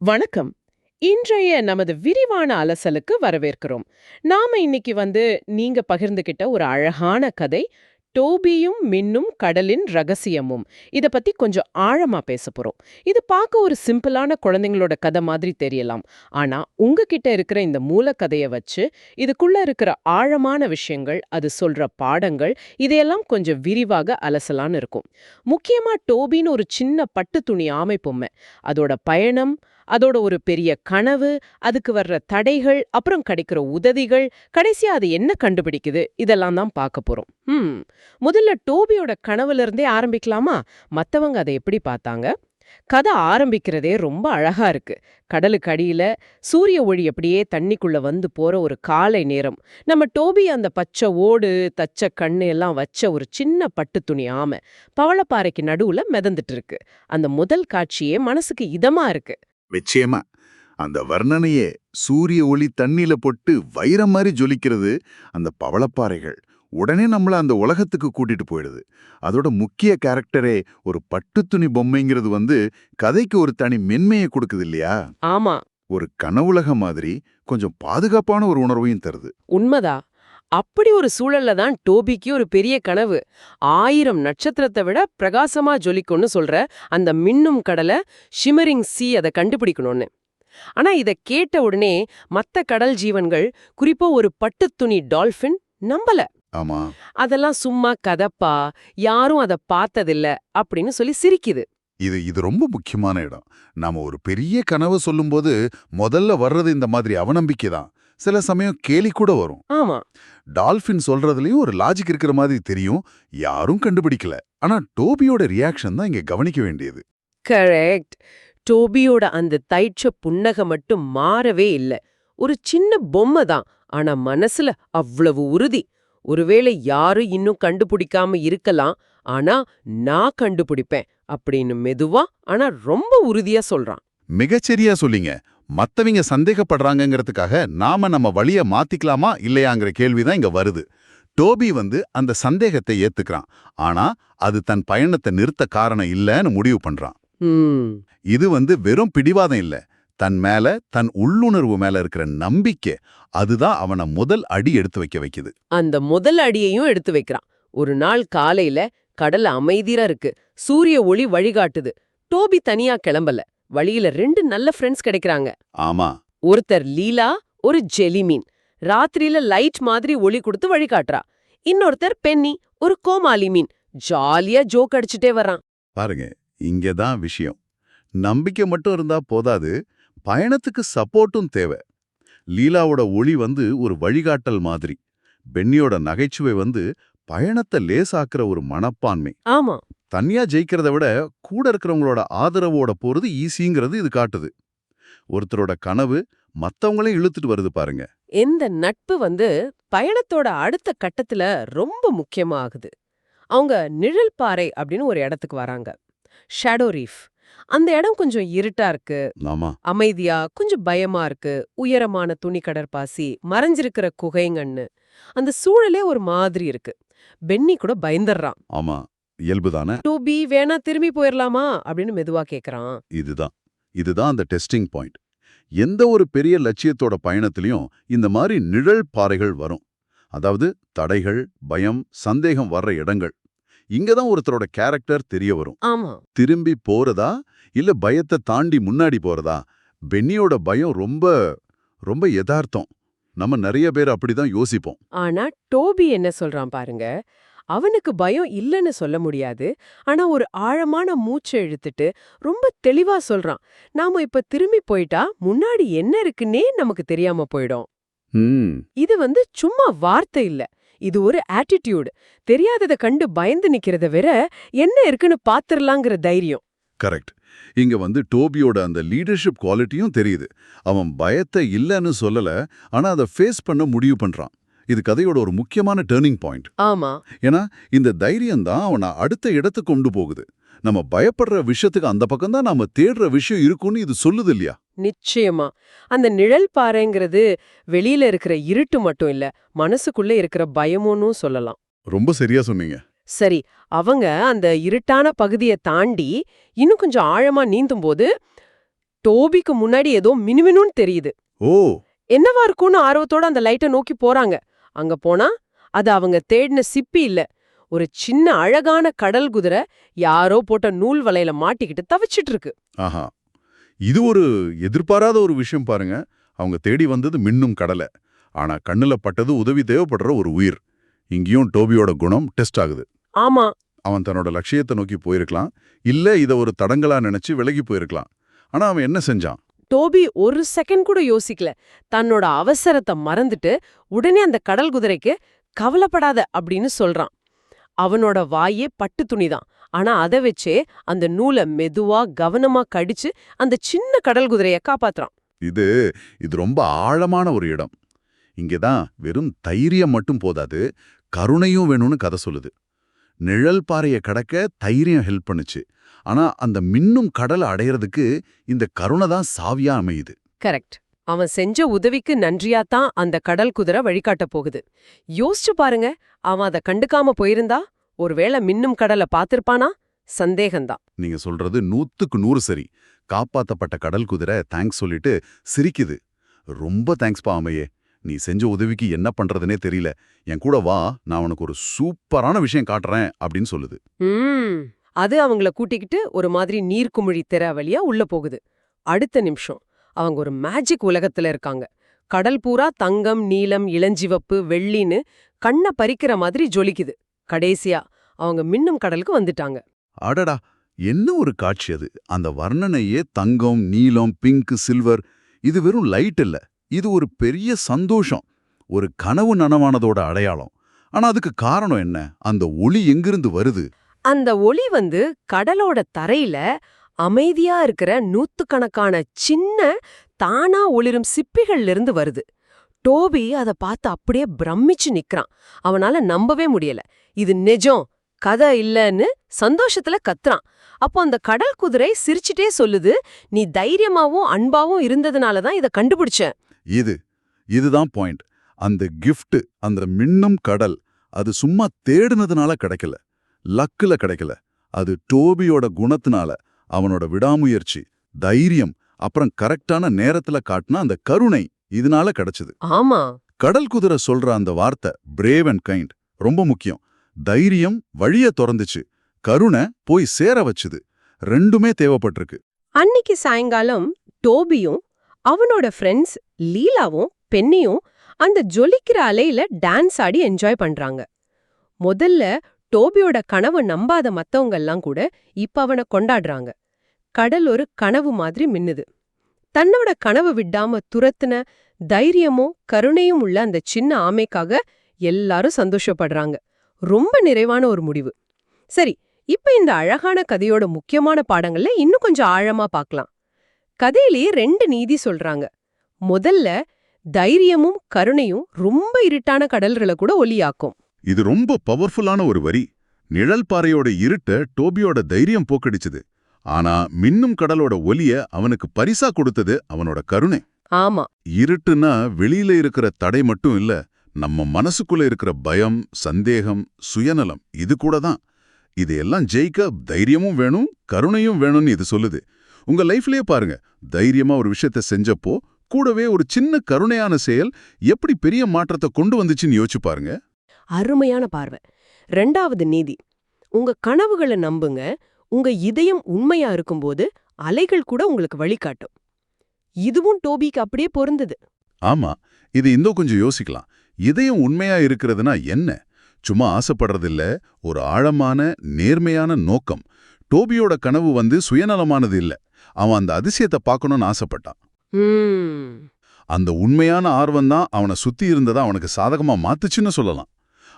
வணக்கம். இன்றைய நமது விரிவான அலசலுக்கு வரவேற்கிறோம். நாம இன்னைக்கு நீங்க பகிர்ந்துகிட்ட ஒரு அழகான கதை, டோபியும் மின்னும் கடலின் ரகசியமும். இத பத்தி கொஞ்சம் ஆழமா பேசப் போறோம். இது பார்க்க ஒரு சிம்பிளான குழந்தைங்களோட கதை மாதிரி தெரியலாம். ஆனா உங்ககிட்ட இருக்கிற இந்த மூலக்கதைய வச்சு, இதுக்குள்ள இருக்கிற ஆழமான விஷயங்கள், அது சொல்ற பாடங்கள், இதையெல்லாம் கொஞ்சம் விரிவாக அலசலான்னு இருக்கும். முக்கியமா டோபின்னு ஒரு சின்ன பட்டு துணி ஆமை பொம்மை. அதோட பயணம், அதோட ஒரு பெரிய கனவு, அதுக்கு வர்ற தடைகள், அப்புறம் கிடைக்கிற உதவிகள், கடைசியா அது என்ன கண்டுபிடிக்குது, இதெல்லாம் தான் பார்க்க போறோம். முதல்ல டோபியோட கனவுல இருந்தே ஆரம்பிக்கலாமா? மத்தவங்க அதை எப்படி பார்த்தாங்க? கதை ஆரம்பிக்கிறதே ரொம்ப அழகா இருக்கு. கடலுக்கு அடியில சூரிய ஒளி அப்படியே தண்ணிக்குள்ள வந்து போற ஒரு காலை நேரம். நம்ம டோபி அந்த பச்சை ஓடு, தச்ச கண்ணு எல்லாம் வச்ச ஒரு சின்ன பட்டு துணி ஆமை பவளப்பாறைக்கு நடுவுல மிதந்துட்டு இருக்கு. அந்த முதல் காட்சியே மனசுக்கு இதமா இருக்கு. நிச்சயமா. அந்த வர்ணனையே சூரிய ஒளி தண்ணில பொட்டு வைரம் மாதிரி ஜொலிக்கிறது. அந்த பவளப்பாறைகள் உடனே நம்மள அந்த உலகத்துக்கு கூட்டிட்டு போயிடுது. அதோட முக்கிய கேரக்டரே ஒரு பட்டுத்துணி பொம்மைங்கிறது கதைக்கு ஒரு தனி மென்மையை கொடுக்குது இல்லையா? ஆமா, ஒரு கனவுலகம் மாதிரி கொஞ்சம் பாதுகாப்பான ஒரு உணர்வையும் தருது. உண்மைதா. அப்படி ஒரு சூழல்ல தான் டோபிக்கு ஒரு பெரிய கனவு. 1000 நட்சத்திரத்தை விட பிரகாசமா ஜொலிக்கும்னு சொல்ற அந்த மின்னும் கடலை, ஷிமரிங் சி, அதை கண்டுபிடிக்கணும்னு. ஆனா இத கேட்ட உடனே மத்த கடல் ஜீவன்கள், குறிப்பா ஒரு பட்டுத்துணி டால்பின் நம்பல. ஆமா. அதெல்லாம் சும்மா கதப்பா, யாரும் அத பார்த்ததில்ல அப்படின்னு சொல்லி சிரிக்குது. இது இது ரொம்ப முக்கியமான இடம். நாம ஒரு பெரிய கனவு சொல்லும்போது முதல்ல வர்றது இந்த மாதிரி அவநம்பிக்கை தான். சில சமயம் கேலி கூட வரும். ஆமா, டால்பின் சொல்றதுலயும் ஒரு லாஜிக் இருக்கிற மாதிரி தெரியும். யாரும் கண்டுபிடிக்கல. ஆனா டோபியோட ரியாக்ஷன் தான் இங்க கவனிக்க வேண்டியது. கரெக்ட். டோபியோட அந்த தைச்ச புன்னகை மட்டும் மாறவே இல்ல. ஒரு சின்ன பொம்மை தான், ஆனா மனசுல அவ்வளவு உறுதி. ஒருவேளை யாரும் இன்னும் கண்டுபிடிக்காம இருக்கலாம், ஆனா நான் கண்டுபிடிப்பேன் அப்படின்னு மெதுவா ஆனா ரொம்ப உறுதியா சொல்றான். மிகச்சரியா சொல்லிங்க. மத்தவங்க சந்தேகப்படுறாங்கங்கிறதுக்காக நாம நம்ம வழிய மாத்திக்கலாமா இல்லையாங்கிற கேள்விதான் இங்க வருது. டோபி அந்த சந்தேகத்தை ஏத்துக்கிறான். ஆனா அது தன் பயணத்தை நிறுத்த காரணம் இல்லன்னு முடிவு பண்றான். ம் இது வெறும் பிடிவாதம் இல்ல. தன் மேல, தன் உள்ளுணர்வு மேல இருக்கிற நம்பிக்கை, அதுதான் அவனை முதல் அடி எடுத்து வைக்குது. அந்த முதல் அடியையும் எடுத்து வைக்கிறான். ஒரு நாள் காலையில கடல் அமைதியா இருக்கு. சூரிய ஒளி வழிகாட்டுது. டோபி தனியா கிளம்பல. வழியில 2 நல்ல ஃப்ரெண்ட்ஸ் கிடைக்கிறாங்க. ஆமா. ஒருத்தர் லீலா, ஒரு ஜெலிமீன். ராத்திரியில லைட் மாதிரி ஒளி கொடுத்து வழிகாட்டுறா. இன்னொருத்தர் பென்னி, ஒரு கோமாளி மீன். ஜாலியா ஜோக் அடிச்சுட்டே வர்றான். பாருங்க, இங்கதான் விஷயம். நம்பிக்கை மட்டும் இருந்தா போதாது, பயணத்துக்கு சப்போர்ட்டும் தேவை. லீலாவோட ஒளி ஒரு வழிகாட்டல் மாதிரி. பென்னியோட நகைச்சுவை பயணத்தை லேசாக்குற ஒரு மனப்பான்மை. ஆமா, தனியா ஜெயிக்கிறத விட கூட இருக்கிறவங்களோட ஆதரவோட போறது ஈஸிங்கிறது இது காட்டுது. ஒருத்தரோட கனவு மத்தவங்களையும் இழுத்துட்டு வருது பாருங்க. இந்த நட்பு பயணத்தோட அடுத்த கட்டத்துல ரொம்ப முக்கியமா ஆகுது. அவங்க நிழல் பாறை அப்படின்னு ஒரு இடத்துக்கு வராங்க. Shadow reef. அந்த இடம் கொஞ்சம் இருட்டா இருக்கு, ஆமா. அமைதியா, கொஞ்சம் பயமா இருக்கு. உயரமான துணி கடற்பாசி, மறைஞ்சிருக்கிற குகைங்கன்னு. அந்த சூழலே ஒரு மாதிரி இருக்கு. பென்னி கூட பயந்துடுறான். ஆமா, இயல்புதானே. டூபி வேணா திரும்பி போயிரலாமா அப்படின்னு மெதுவா கேக்குறான். இதுதான் இதுதான் அந்த டெஸ்டிங் பாயிண்ட். எந்த ஒரு பெரிய லட்சியத்தோட பயணத்திலையும் இந்த மாதிரி நிழல் பாறைகள் வரும். அதாவது தடைகள், பயம், சந்தேகம் வர்ற இடங்கள். இங்கதான் ஒருத்தரோட கேரக்டர் தெரிய வரும். ஆமா, திரும்பி போறதா இல்ல பயத்தை தாண்டி முன்னாடி போறதா? பென்னியோட பயம் ரொம்ப ரொம்ப யதார்த்தம். நம்ம நிறைய பேர் அப்படிதான் யோசிப்போம். ஆனா டோபி என்ன சொல்றான் பாருங்க. அவனுக்கு பயம் இல்லைன்னு சொல்ல முடியாது. ஆனா ஒரு ஆழமான மூச்சை இழுத்துட்டு ரொம்ப தெளிவா சொல்றான். நாம இப்ப திரும்பி போயிட்டா முன்னாடி என்ன இருக்குன்னே நமக்கு தெரியாம போயிடும். ம் இது சும்மா வார்த்தை இல்ல. இது ஒரு ஆட்டிடியூட். தெரியாதத கண்டு பயந்து நிக்கிறத விட என்ன இருக்குன்னு பாத்துரலாங்கிற தைரியம். கரெக்ட். இங்க டோபியோட அந்த லீடர்ஷிப் குவாலிட்டியும் தெரியுது. அவன் பயத்தை இல்லைன்னு சொல்லல, ஆனா அதை ஃபேஸ் பண்ண முடிவு பண்றான். இது கதையோட ஒரு முக்கியமான டேர்னிங் பாயிண்ட். ஆமா, ஏன்னா இந்த தைரியம் தான் அவனை அடுத்த இடத்துக்கு கொண்டு போகுது. நம்ம பயப்படுற விஷயத்துக்கு அந்த பக்கம் தான் நாம தேடுற விஷயம் இருக்குன்னு இது சொல்லுது இல்லையா? நிச்சயமா. அந்த நிழல் பாறைங்கிறது வெளியில இருக்கிற இருட்டு மட்டும் இல்ல, மனசுக்குள்ள இருக்கிற பயமுன்னு சொல்லலாம். ரொம்ப சரியா சொன்னீங்க. சரி, அவங்க அந்த இருட்டான பகுதியை தாண்டி இன்னும் கொஞ்சம் ஆழமா நீந்தும்போது டோபிக்கு முன்னாடி ஏதோ மினுமினுன்னு தெரியுது. ஓ, என்னவா இருக்கும்னு ஆர்வத்தோட அந்த லைட்டை நோக்கி போறாங்க. அங்க போனா அது அவங்க தேடின சிப்பி இல்ல, ஒரு சின்ன அழகான கடல் குதிரை யாரோ போட்ட நூல் வலையில மாட்டிக்கிட்டு தவிச்சிட்டு இருக்கு. ஆஹா, இது ஒரு எதிர்பாராத ஒரு விஷயம் பாருங்க. அவங்க தேடி வந்தது மின்னும் கடலை. ஆனா கண்ணுல பட்டது உதவி தேவைப்படுற ஒரு உயிர். இங்கேயும் டோபியோட குணம் டெஸ்ட் ஆகுது. ஆமா, அவன் தன்னோட லட்சியத்தை நோக்கி போயிருக்கலாம், இல்ல இத ஒரு தடங்கலா நினைச்சு விலகி போயிருக்கலாம். ஆனா அவன் என்ன செஞ்சான்? டோபி ஒரு செகண்ட் கூட யோசிக்கல. தன்னோட அவசரத்தை மறந்துட்டு உடனே அந்த கடல் குதிரைக்கு கவலைப்படாத அப்படின்னு சொல்றான். அவனோட வாயே பட்டு துணிதான். ஆனா அதை வச்சே அந்த நூலை மெதுவா கவனமா கடிச்சு அந்த சின்ன கடல் குதிரைய காப்பாத்துறான். இது இது ரொம்ப ஆழமான ஒரு இடம். இங்கதான் வெறும் தைரியம் மட்டும் போதாது, கருணையும் வேணும்னு கதை சொல்லுது. நிழல் பாறையை கடக்க தைரியம் ஹெல்ப் பண்ணுச்சு. ஆனா அந்த மின்னும் கடலை அடையறதுக்கு இந்த கருணை தான் சாவியா அமையுது. கரெக்ட். அவன் செஞ்ச உதவிக்கு நன்றியாத்தான் அந்த கடல் குதிரை வழிகாட்ட போகுது. யோசிச்சு பாருங்க, அவன் அதை கண்டுக்காம போயிருந்தா ஒருவேளை மின்னும் கடலை பாத்திருப்பானா? சந்தேகம்தான். நீங்க சொல்றது 100க்கு 100 சரி. காப்பாத்தப்பட்ட கடல் குதிரை தேங்க்ஸ் சொல்லிட்டு சிரிக்குது. ரொம்ப தேங்க்ஸ்பா அம்மையே, நீ செஞ்ச உதவிக்கு என்ன பண்றதுனே தெரியல, என் கூட வா, நான் உனக்கு ஒரு சூப்பரான விஷயம் காட்டுறேன் அப்படின்னு சொல்லுது. அது அவங்கள கூட்டிக்கிட்டு ஒரு மாதிரி நீர்க்குமிழி திற வழியா உள்ள போகுது. அடுத்த நிமிஷம் அவங்க ஒரு மேஜிக் உலகத்துல இருக்காங்க. கடல் பூரா தங்கம், நீலம், இளஞ்சிவப்பு, வெள்ளின்னு கண்ணை பறிக்கிற மாதிரி ஜொலிக்குது. கடைசியா அவங்க மின்னும் கடலுக்கு வந்துட்டாங்க. அடடா, என்ன ஒரு காட்சி அது! அந்த வர்ணனையே தங்கம், நீலம், பிங்க், சில்வர், இது வெறும் லைட் இல்ல, இது ஒரு பெரிய சந்தோஷம், ஒரு கனவு நனவானதோட அடையாளம். ஆனா அதுக்கு காரணம் என்ன? அந்த ஒளி எங்கிருந்து வருது? அந்த ஒளி கடலோட தரையில அமைதியா இருக்கிற நூத்துக்கணக்கான சின்ன தானா ஒளிரும் சிப்பிகள்ல இருந்து வருது. டோபி அத பார்த்து அப்படியே பிரமிச்சு நிக்கிறான். அவனால நம்பவே முடியல. இது நிஜம், கதை இல்லன்னு சந்தோஷத்துல கத்துறான். அப்போ அந்த கடல் குதிரை சிரிச்சுட்டே சொல்லுது, நீ தைரியமாவும் அன்பாவும் இருந்ததுனால தான் இதை கண்டுபிடிச்ச. இதுதான் பாயிண்ட். அந்த கிஃப்ட், அந்த மின்னும் கடல், அது சும்மா தேடுனதுனால கிடைக்கல, லக்குல கிடைக்கல. அது டோபியோட குணத்தினால, அவனோட விடாமுயற்சி, தைரியம், அப்புறம் கரெக்டான நேரத்துல காட்டின அந்த கருணை, இதனால கிடைச்சது. ஆமா, கடல் குதிரை சொல்ற அந்த வார்த்தை பிரேவ் அண்ட் கைண்ட் ரொம்ப முக்கியம். தைரியம் வழிய திறந்துச்சு, கருணை போய் சேர வச்சுது. ரெண்டுமே தேவைப்பட்டிருக்கு. அன்னிக்கு சாயங்காலம் டோபியும் அவனோட ஃப்ரெண்ட்ஸ் லீலாவும் பென்னியும் அந்த ஜொலிக்கிற அலையில டான்ஸ் ஆடி என்ஜாய் பண்றாங்க. முதல்ல டோபியோட கனவு நம்பாத மத்தவங்கெல்லாம் கூட இப்ப அவனை கொண்டாடுறாங்க. கடல் ஒரு கனவு மாதிரி மின்னுது. தன்னோட கனவு விடாம துரத்துன தைரியமும் கருணையும் உள்ள அந்த சின்ன ஆமைக்காக எல்லாரும் சந்தோஷப்படுறாங்க. ரொம்ப நிறைவான ஒரு முடிவு. சரி, இப்ப இந்த அழகான கதையோட முக்கியமான பாடங்கள்ல இன்னும் கொஞ்சம் ஆழமா பார்க்கலாம். கதையிலேயே 2 நீதி சொல்றாங்க. முதல்ல, தைரியமும் கருணையும் ரொம்ப இருட்டான கடல்களை கூட ஒளியாக்கும். இது ரொம்ப பவர்ஃபுல்லான ஒரு வரி. நிழல் பாறையோட இருட்ட டோபியோட தைரியம் போக்கடிச்சது. ஆனா மின்னும் கடலோட ஒலிய அவனுக்கு பரிசா கொடுத்தது அவனோட கருணை. ஆமா, இருட்டுன்னா வெளியில இருக்கிற தடை மட்டும் இல்ல, நம்ம மனசுக்குள்ள இருக்கிற பயம், சந்தேகம், சுயநலம், இது கூட தான். இதையெல்லாம் ஜெயிக்க தைரியமும் வேணும், கருணையும் வேணும்னு இது சொல்லுது. உங்க லைஃப்லயே பாருங்க, தைரியமா ஒரு விஷயத்த செஞ்சப்போ கூடவே ஒரு சின்ன கருணையான செயல் எப்படி பெரிய மாற்றத்தை கொண்டு வந்துச்சுன்னு யோசிச்சு பாருங்க. அருமையான பார்வை. 2வது நீதி, உங்க கனவுகளை நம்புங்க. உங்க இதயம் உண்மையா இருக்கும்போது அலைகள் கூட உங்களுக்கு வழிகாட்டும். இதுவும் டோபிக்கு அப்படியே பொருந்தது. ஆமா, இது இன்னும் கொஞ்சம் யோசிக்கலாம். இதயம் உண்மையா இருக்கிறதுனா என்ன? சும்மா ஆசைப்படுறதில்ல, ஒரு ஆழமான நேர்மையான நோக்கம். டோபியோட கனவு சுயநலமானது இல்ல, அவன் அந்த அதிசயத்தை பார்க்கணும்னு ஆசைப்பட்டான். அந்த உண்மையான ஆர்வம் தான் அவனை சுத்தி இருந்ததை அவனுக்கு சாதகமா மாத்துச்சுன்னு சொல்லலாம்.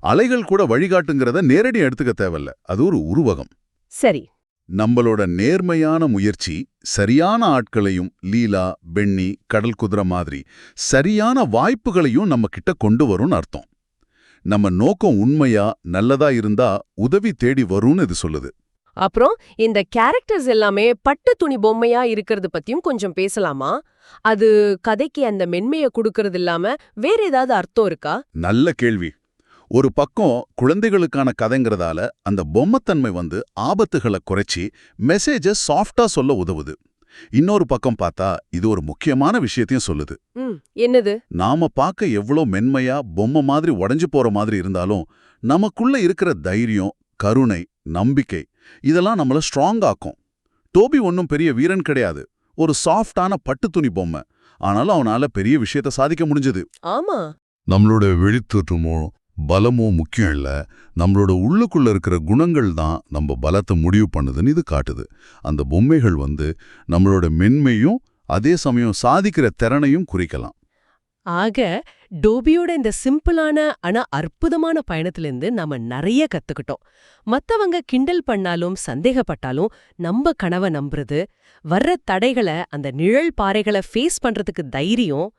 அலைகள் கூட வழிகாட்டுங்கிறத நேரடி எடுத்துக்க தேவையில்ல, அது ஒரு உருவகம். சரி, நம்மளோட நேர்மையான முயற்சி சரியான ஆட்களையும், லீலா, பென்னி, கடல் குதிரை மாதிரி சரியான வாய்ப்புகளையும் நம்ம கிட்ட கொண்டு வரும்னு அர்த்தம். நம்ம நோக்கம் உண்மையா நல்லதா இருந்தா உதவி தேடி வரும்னு இது சொல்லுது. அப்புறம் இந்த கேரக்டர்ஸ் எல்லாமே பட்டு துணி பொம்மையா இருக்கிறது பத்தியும் கொஞ்சம் பேசலாமா? அது கதைக்கு அந்த மென்மையை கொடுக்கறது இல்லாம வேற ஏதாவது அர்த்தம் இருக்கா? நல்ல கேள்வி. ஒரு பக்கம் குழந்தைகளுக்கான கதைங்கிறதால அந்த பொம்மைத்தன்மை ஆபத்துகளை குறைச்சி மெசேஜை சாஃப்டா சொல்ல உதவுது. இன்னொரு பக்கம் பார்த்தா இது ஒரு முக்கியமான விஷயத்தையும் சொல்லுது. என்னது? நாம பார்க்க எவ்வளோ மென்மையா பொம்மை மாதிரி உடைஞ்சு போற மாதிரி இருந்தாலும் நமக்குள்ள இருக்கிற தைரியம், கருணை, நம்பிக்கை இதெல்லாம் நம்மள ஸ்ட்ராங் ஆக்கும். டோபி ஒன்னும் பெரிய வீரன் கிடையாது, ஒரு சாஃப்டான பட்டு துணி பொம்மை. ஆனாலும் அவனால பெரிய விஷயத்த சாதிக்க முடிஞ்சது. ஆமா. நம்மளோட வெளித்தோற்றமோ பலமோ முக்கியம் இல்ல, நம்மளோட உள்ளுக்குள்ள இருக்கிற குணங்கள் தான் நம்ம பலத்தை முடிவு பண்ணுதுன்னு இது காட்டுது. அந்த பொம்மைகள் நம்மளோட மென்மையும் அதே சமயம் சாதிக்கிற திறனையும் குறிக்கலாம். ஆக டோபியோட இந்த சிம்பிளான ஆனா அற்புதமான பயணத்திலிருந்து நாம நிறைய கத்துக்கிட்டோம். மத்தவங்க கிண்டல் பண்ணாலும் சந்தேகப்பட்டாலும் நம்ம கனவை நம்புறது, வர்ற தடைகளை அந்த நிழல் பாறைகளை ஃபேஸ் பண்றதுக்கு தைரியம்,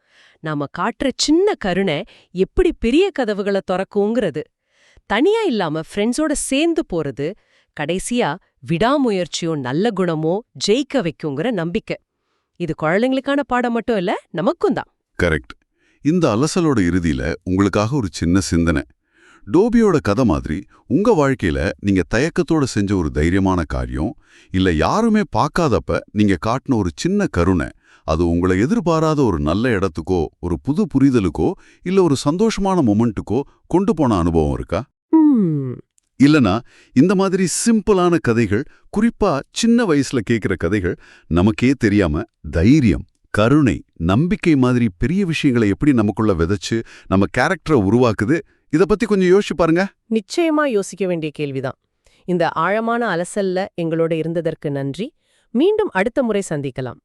நாம காட்டுற சின்ன கருணை எப்படி பெரிய கதவுகளை திறக்குங்கிறது, தனியா இல்லாம ஃப்ரெண்ட்ஸோட சேர்ந்து போறது, கடைசியா விடாமுயற்சியோ நல்ல குணமோ ஜெயிக்க வைக்குங்கிற நம்பிக்கை. இது குழந்தைங்களுக்கான பாடம் மட்டும் இல்ல, நமக்கும் தான். கரெக்ட். இந்த அலசலோட இறுதியில உங்களுக்காக ஒரு சின்ன சிந்தனை. டோபியோட கதை மாதிரி உங்க வாழ்க்கையில நீங்க தயக்கத்தோட செஞ்ச ஒரு தைரியமான காரியம், இல்ல யாருமே பார்க்காதப்ப நீங்க காட்டின ஒரு சின்ன கருணை, அது உங்களை எதிர்பாராத ஒரு நல்ல இடத்துக்கோ, ஒரு புது புரிதலுக்கோ, இல்ல ஒரு சந்தோஷமான மொமெண்ட்டுக்கோ கொண்டு போன அனுபவம் இருக்கா? இல்லனா இந்த மாதிரி சிம்பிளான கதைகள், குறிப்பா சின்ன வயசுல கேட்கிற கதைகள், நமக்கே தெரியாம தைரியம், கருணை, நம்பிக்கை மாதிரி பெரிய விஷயங்களை எப்படி நமக்குள்ள விதைச்சு நம்ம கேரக்டரை உருவாக்குது? இத பத்தி கொஞ்சம் யோசிச்சு பாருங்க. நிச்சயமா யோசிக்க வேண்டிய கேள்விதான். இந்த ஆழமான அலசல்ல எங்களோட இருந்ததற்கு நன்றி. மீண்டும் அடுத்த முறை சந்திக்கலாம்.